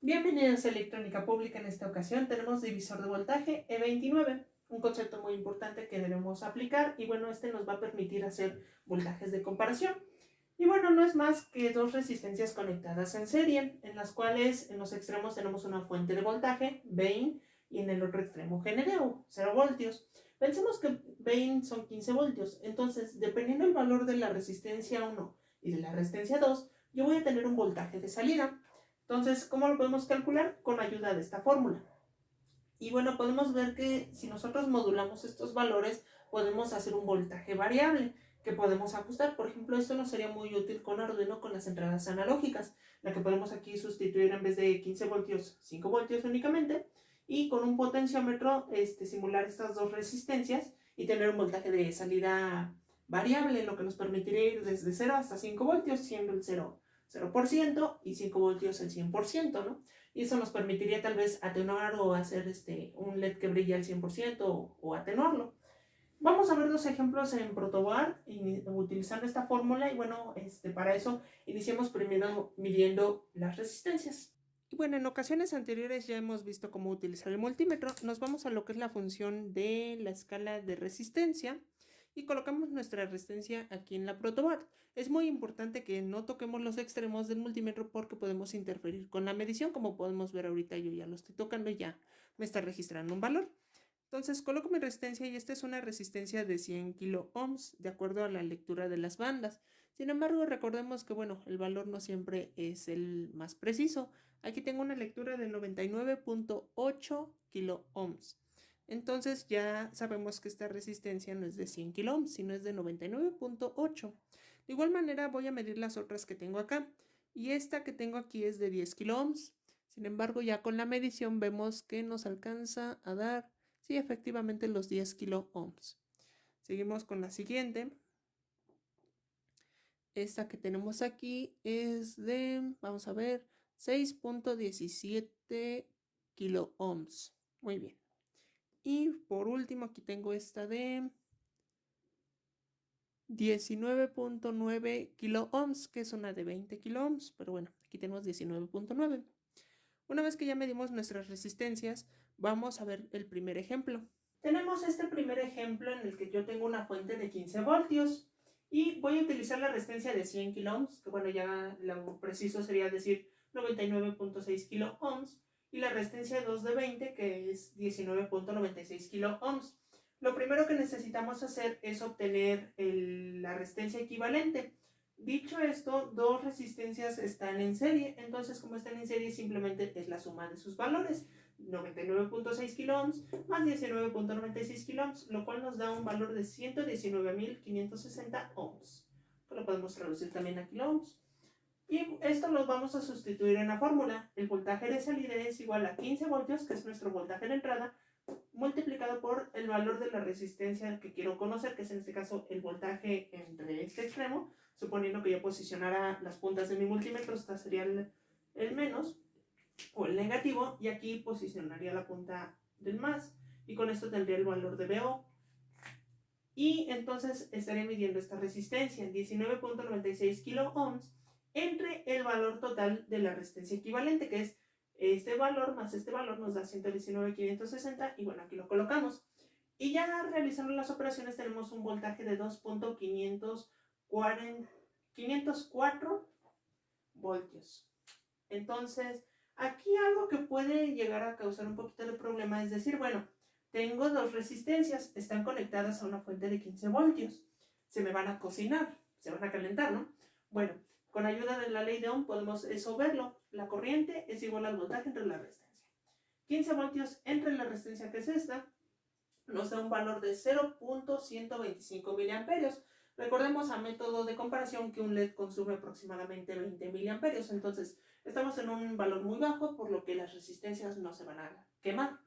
Bienvenidos a Electrónica Pública. En esta ocasión tenemos divisor de voltaje E29, un concepto muy importante que debemos aplicar y bueno, este nos va a permitir hacer voltajes de comparación. Y bueno, no es más que dos resistencias conectadas en serie, en las cuales en los extremos tenemos una fuente de voltaje, Vin, y en el otro extremo GND, 0 voltios. Pensemos que Vin son 15 voltios, entonces dependiendo del valor de la resistencia 1 y de la resistencia 2, yo voy a tener un voltaje de salida. Entonces, ¿cómo lo podemos calcular? Con ayuda de esta fórmula. Y bueno, podemos ver que si nosotros modulamos estos valores, podemos hacer un voltaje variable que podemos ajustar. Por ejemplo, esto nos sería muy útil con Arduino con las entradas analógicas, la que podemos aquí sustituir en vez de 15 voltios, 5 voltios únicamente, y con un potenciómetro simular estas dos resistencias y tener un voltaje de salida variable, lo que nos permitiría ir desde 0 hasta 5 voltios, siendo el 0% y 5 voltios el 100%, ¿no? Y eso nos permitiría tal vez atenuar o hacer un LED que brille al 100% o atenuarlo. Vamos a ver dos ejemplos en protobar utilizando esta fórmula y bueno, para eso iniciemos primero midiendo las resistencias. Y bueno, en ocasiones anteriores ya hemos visto cómo utilizar el multímetro. Nos vamos a lo que es la función de la escala de resistencia y colocamos nuestra resistencia aquí en la protobar. Es muy importante que no toquemos los extremos del multímetro porque podemos interferir con la medición. Como podemos ver ahorita, yo ya lo estoy tocando y ya me está registrando un valor. Entonces coloco mi resistencia y esta es una resistencia de 100 kilo ohms de acuerdo a la lectura de las bandas. Sin embargo, recordemos que bueno, el valor no siempre es el más preciso. Aquí tengo una lectura de 99.8 kilo ohms. Entonces ya sabemos que esta resistencia no es de 100 kilo ohms, sino es de 99.8. De igual manera voy a medir las otras que tengo acá. Y esta que tengo aquí es de 10 kilo ohms. Sin embargo, ya con la medición vemos que nos alcanza a dar, sí, efectivamente los 10 kilo ohms. Seguimos con la siguiente. Esta que tenemos aquí es de, vamos a ver, 6.17 kilo ohms. Muy bien. Y por último aquí tengo esta de 19.9 kilo ohms, que es una de 20 kilo ohms, pero bueno, aquí tenemos 19.9. Una vez que ya medimos nuestras resistencias, vamos a ver el primer ejemplo. Tenemos este primer ejemplo en el que yo tengo una fuente de 15 voltios y voy a utilizar la resistencia de 100 kilo ohms, que bueno, ya lo preciso sería decir 99.6 kilo ohms, y la resistencia 2 de 20, que es 19.96 kilo ohms. Lo primero que necesitamos hacer es obtener la resistencia equivalente. Dicho esto, dos resistencias están en serie, entonces como están en serie simplemente es la suma de sus valores, 99.6 kilo ohms más 19.96 kilo ohms, lo cual nos da un valor de 119.560 ohms, que lo podemos traducir también a kilo ohms. Y esto lo vamos a sustituir en la fórmula. El voltaje de salida es igual a 15 voltios, que es nuestro voltaje de entrada, multiplicado por el valor de la resistencia que quiero conocer, que es en este caso el voltaje entre este extremo, suponiendo que yo posicionara las puntas de mi multímetro, esta sería el menos o el negativo, y aquí posicionaría la punta del más, y con esto tendría el valor de BO. Y entonces estaré midiendo esta resistencia, 19.96 kilo ohms, entre el valor total de la resistencia equivalente, que es este valor más este valor nos da 119.560, y bueno, aquí lo colocamos. Y ya realizando las operaciones tenemos un voltaje de 2.504 voltios. Entonces, aquí algo que puede llegar a causar un poquito de problema es decir, bueno, tengo dos resistencias, están conectadas a una fuente de 15 voltios. Se me van a cocinar, se van a calentar, ¿no? Bueno, con ayuda de la ley de Ohm podemos eso verlo. La corriente es igual al voltaje entre la resistencia. 15 voltios entre la resistencia, que es esta, nos da un valor de 0.125 miliamperios. Recordemos a método de comparación que un LED consume aproximadamente 20 miliamperios, entonces estamos en un valor muy bajo, por lo que las resistencias no se van a quemar.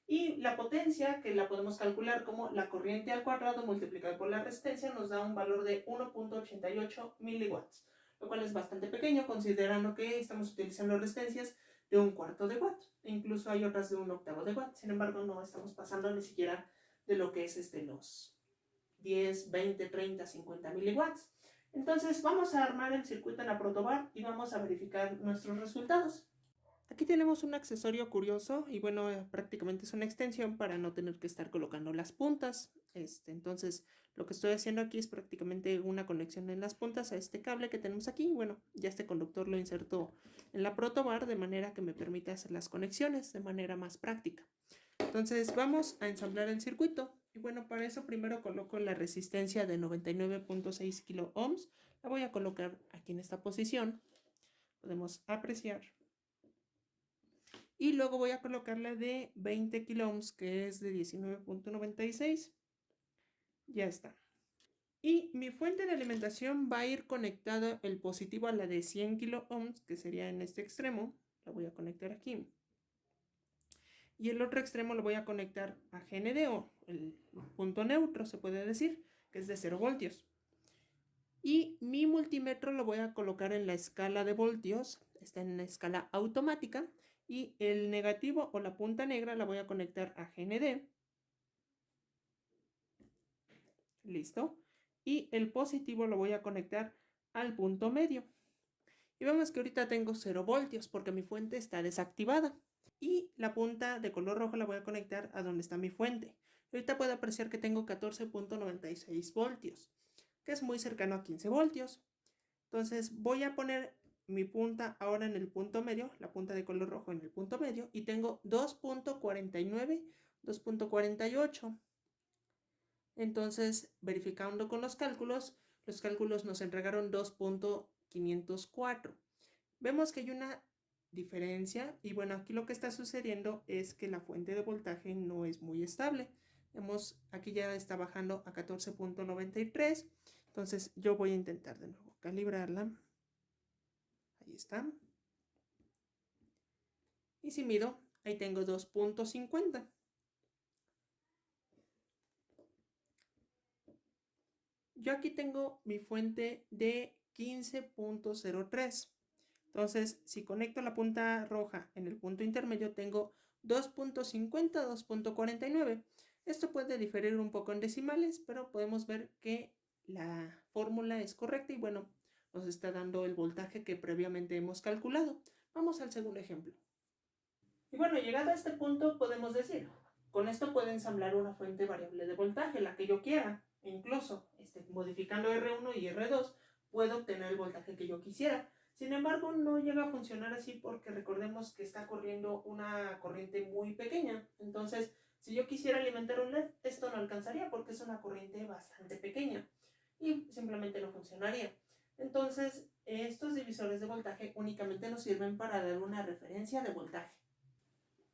Y la potencia, que la podemos calcular como la corriente al cuadrado multiplicado por la resistencia, nos da un valor de 1.88 miliwatts, lo cual es bastante pequeño considerando que estamos utilizando resistencias de 1/4 de watt. E incluso hay otras de 1/8 de watt. Sin embargo, no estamos pasando ni siquiera de lo que es los 10, 20, 30, 50 miliwatts. Entonces vamos a armar el circuito en la protobar y vamos a verificar nuestros resultados. Aquí tenemos un accesorio curioso y bueno, prácticamente es una extensión para no tener que estar colocando las puntas. Entonces, lo que estoy haciendo aquí es prácticamente una conexión en las puntas a este cable que tenemos aquí. Bueno, ya este conductor lo inserto en la protobar de manera que me permita hacer las conexiones de manera más práctica. Entonces, vamos a ensamblar el circuito. Y bueno, para eso primero coloco la resistencia de 99.6 kilo ohms. La voy a colocar aquí en esta posición. Podemos apreciar. Y luego voy a colocarla de 20 kilo ohms, que es de 19.96. Ya está. Y mi fuente de alimentación va a ir conectada el positivo a la de 100 kilo ohms, que sería en este extremo. La voy a conectar aquí. Y el otro extremo lo voy a conectar a GND, el punto neutro, se puede decir, que es de 0 voltios. Y mi multímetro lo voy a colocar en la escala de voltios, está en la escala automática. Y el negativo o la punta negra la voy a conectar a GND. Listo. Y el positivo lo voy a conectar al punto medio. Y vemos que ahorita tengo 0 voltios porque mi fuente está desactivada. Y la punta de color rojo la voy a conectar a donde está mi fuente. Ahorita puedo apreciar que tengo 14.96 voltios, que es muy cercano a 15 voltios. Entonces voy a poner mi punta ahora en el punto medio, la punta de color rojo en el punto medio, y tengo 2.49, 2.48. Entonces, verificando con los cálculos nos entregaron 2.504. Vemos que hay una diferencia y bueno, aquí lo que está sucediendo es que la fuente de voltaje no es muy estable. Vemos, aquí ya está bajando a 14.93. Entonces yo voy a intentar de nuevo calibrarla. Ahí está. Y si mido, ahí tengo 2.50. Yo aquí tengo mi fuente de 15.03. Entonces, si conecto la punta roja en el punto intermedio, tengo 2.50, 2.49. Esto puede diferir un poco en decimales, pero podemos ver que la fórmula es correcta y bueno, nos está dando el voltaje que previamente hemos calculado. Vamos al segundo ejemplo. Y bueno, llegado a este punto podemos decir, con esto puedo ensamblar una fuente variable de voltaje, la que yo quiera. E incluso modificando R1 y R2 puedo obtener el voltaje que yo quisiera. Sin embargo, no llega a funcionar así porque recordemos que está corriendo una corriente muy pequeña. Entonces, si yo quisiera alimentar un LED, esto no alcanzaría porque es una corriente bastante pequeña y simplemente no funcionaría. Entonces, estos divisores de voltaje únicamente nos sirven para dar una referencia de voltaje.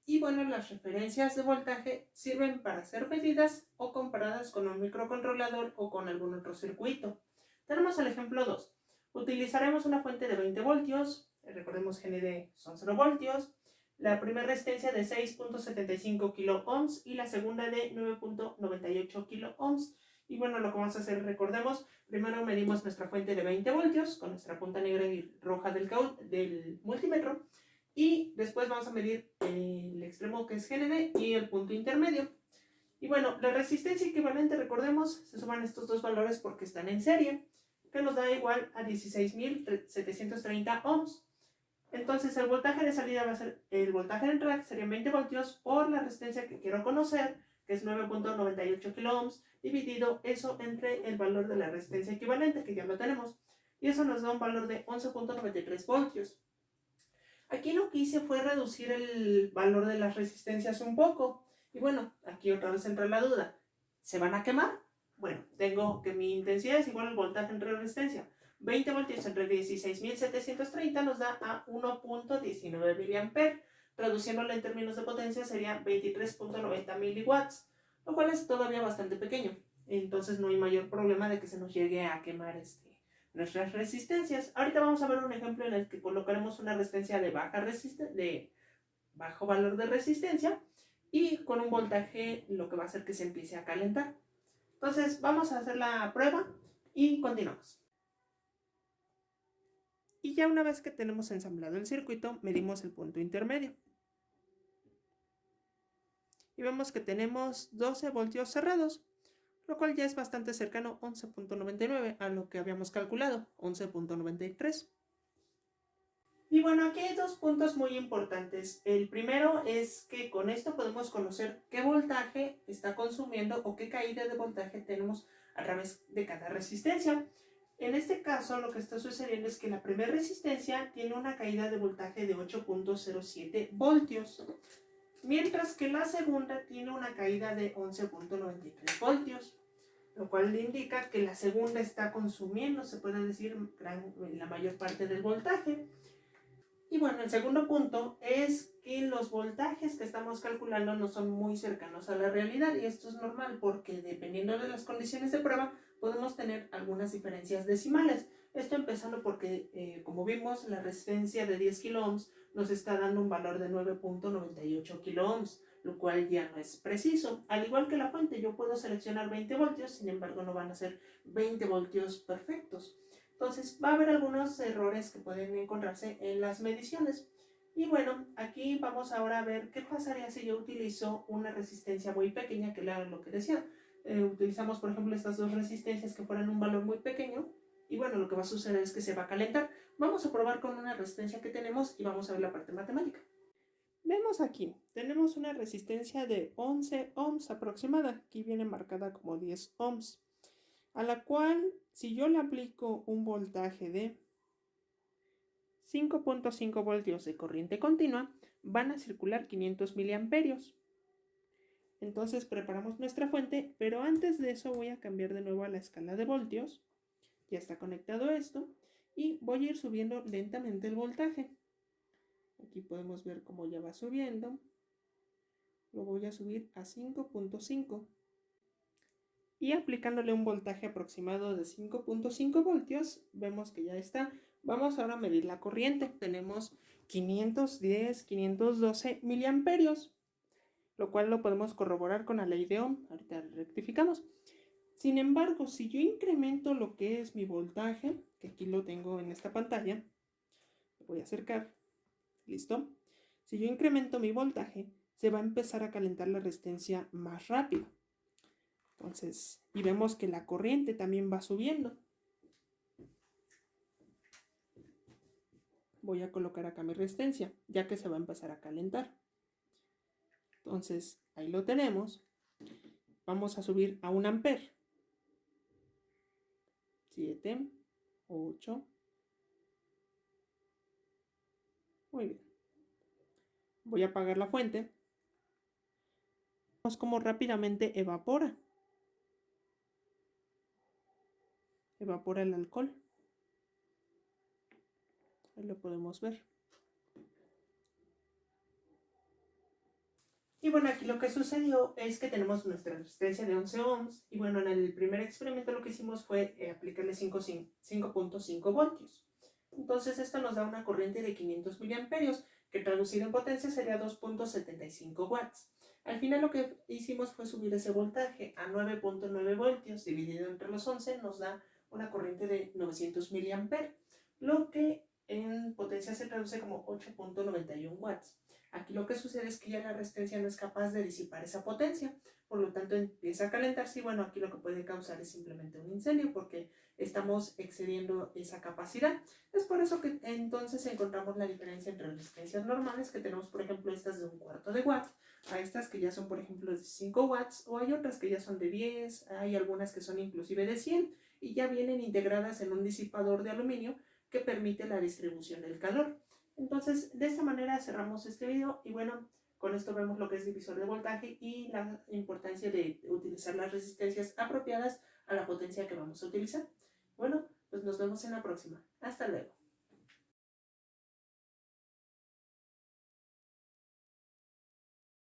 Y bueno, las referencias de voltaje sirven para ser medidas o comparadas con un microcontrolador o con algún otro circuito. Tenemos el ejemplo 2. Utilizaremos una fuente de 20 voltios, recordemos GND son 0 voltios, la primera resistencia de 6.75 kilo ohms y la segunda de 9.98 kilo ohms. Y bueno, lo que vamos a hacer, recordemos, primero medimos nuestra fuente de 20 voltios con nuestra punta negra y roja del multímetro. Y después vamos a medir el extremo que es GND y el punto intermedio. Y bueno, la resistencia equivalente, recordemos, se suman estos dos valores porque están en serie, que nos da igual a 16.730 ohms. Entonces el voltaje de salida va a ser, el voltaje de entrada, que serían 20 voltios, por la resistencia que quiero conocer, que es 9.98 kilo ohms, dividido eso entre el valor de la resistencia equivalente, que ya lo tenemos. Y eso nos da un valor de 11.93 voltios. Aquí lo que hice fue reducir el valor de las resistencias un poco. Y bueno, aquí otra vez entra la duda. ¿Se van a quemar? Bueno, tengo que mi intensidad es igual al voltaje entre resistencia. 20 voltios entre 16.730 nos da a 1.19 mA. Traduciéndolo en términos de potencia sería 23.90 miliwatts, lo cual es todavía bastante pequeño. Entonces no hay mayor problema de que se nos llegue a quemar nuestras resistencias. Ahorita vamos a ver un ejemplo en el que colocaremos una resistencia de bajo valor de resistencia y con un voltaje lo que va a hacer que se empiece a calentar. Entonces vamos a hacer la prueba y continuamos. Y ya una vez que tenemos ensamblado el circuito, medimos el punto intermedio. Y vemos que tenemos 12 voltios cerrados, lo cual ya es bastante cercano, 11.99, a lo que habíamos calculado, 11.93. Y bueno, aquí hay dos puntos muy importantes. El primero es que con esto podemos conocer qué voltaje está consumiendo o qué caída de voltaje tenemos a través de cada resistencia. En este caso, lo que está sucediendo es que la primera resistencia tiene una caída de voltaje de 8.07 voltios, mientras que la segunda tiene una caída de 11.93 voltios, lo cual le indica que la segunda está consumiendo, se puede decir, la mayor parte del voltaje. Y bueno, el segundo punto es que los voltajes que estamos calculando no son muy cercanos a la realidad, y esto es normal porque dependiendo de las condiciones de prueba podemos tener algunas diferencias decimales. Esto empezando porque, como vimos, la resistencia de 10 kiloohms nos está dando un valor de 9.98 kiloohms, lo cual ya no es preciso. Al igual que la fuente, yo puedo seleccionar 20 voltios, sin embargo no van a ser 20 voltios perfectos. Entonces va a haber algunos errores que pueden encontrarse en las mediciones. Y bueno, aquí vamos ahora a ver qué pasaría si yo utilizo una resistencia muy pequeña, que era lo que decía. Utilizamos, por ejemplo, estas dos resistencias que fueran un valor muy pequeño. Y bueno, lo que va a suceder es que se va a calentar. Vamos a probar con una resistencia que tenemos y vamos a ver la parte matemática. Vemos aquí, tenemos una resistencia de 11 ohms aproximada. Aquí viene marcada como 10 ohms. A la cual, si yo le aplico un voltaje de 5.5 voltios de corriente continua, van a circular 500 miliamperios. Entonces preparamos nuestra fuente, pero antes de eso voy a cambiar de nuevo a la escala de voltios. Ya está conectado esto y voy a ir subiendo lentamente el voltaje. Aquí podemos ver cómo ya va subiendo. Lo voy a subir a 5.5. Y aplicándole un voltaje aproximado de 5.5 voltios, vemos que ya está. Vamos ahora a medir la corriente. Tenemos 510, 512 miliamperios, lo cual lo podemos corroborar con la ley de Ohm. Ahorita rectificamos. Sin embargo, si yo incremento lo que es mi voltaje, que aquí lo tengo en esta pantalla, lo voy a acercar, listo. Si yo incremento mi voltaje, se va a empezar a calentar la resistencia más rápido. Entonces, y vemos que la corriente también va subiendo. Voy a colocar acá mi resistencia, ya que se va a empezar a calentar. Entonces, ahí lo tenemos. Vamos a subir a 1 amper. 7, 8. Muy bien. Voy a apagar la fuente. Vemos cómo rápidamente evapora. Evapora el alcohol. Ahí lo podemos ver. Y bueno, aquí lo que sucedió es que tenemos nuestra resistencia de 11 ohms. Y bueno, en el primer experimento lo que hicimos fue aplicarle 5.5 voltios. Entonces esto nos da una corriente de 500 miliamperios, que traducido en potencia sería 2.75 watts. Al final lo que hicimos fue subir ese voltaje a 9.9 voltios, dividido entre los 11 nos da una corriente de 900 miliamperes, lo que en potencia se traduce como 8.91 watts. Aquí lo que sucede es que ya la resistencia no es capaz de disipar esa potencia, por lo tanto empieza a calentarse y bueno, aquí lo que puede causar es simplemente un incendio porque estamos excediendo esa capacidad. Es por eso que entonces encontramos la diferencia entre resistencias normales, que tenemos por ejemplo estas de 1/4 de watt, a estas que ya son por ejemplo de 5 watts, o hay otras que ya son de 10, hay algunas que son inclusive de 100 y ya vienen integradas en un disipador de aluminio que permite la distribución del calor. Entonces, de esta manera cerramos este video y bueno, con esto vemos lo que es divisor de voltaje y la importancia de utilizar las resistencias apropiadas a la potencia que vamos a utilizar. Bueno, pues nos vemos en la próxima. Hasta luego.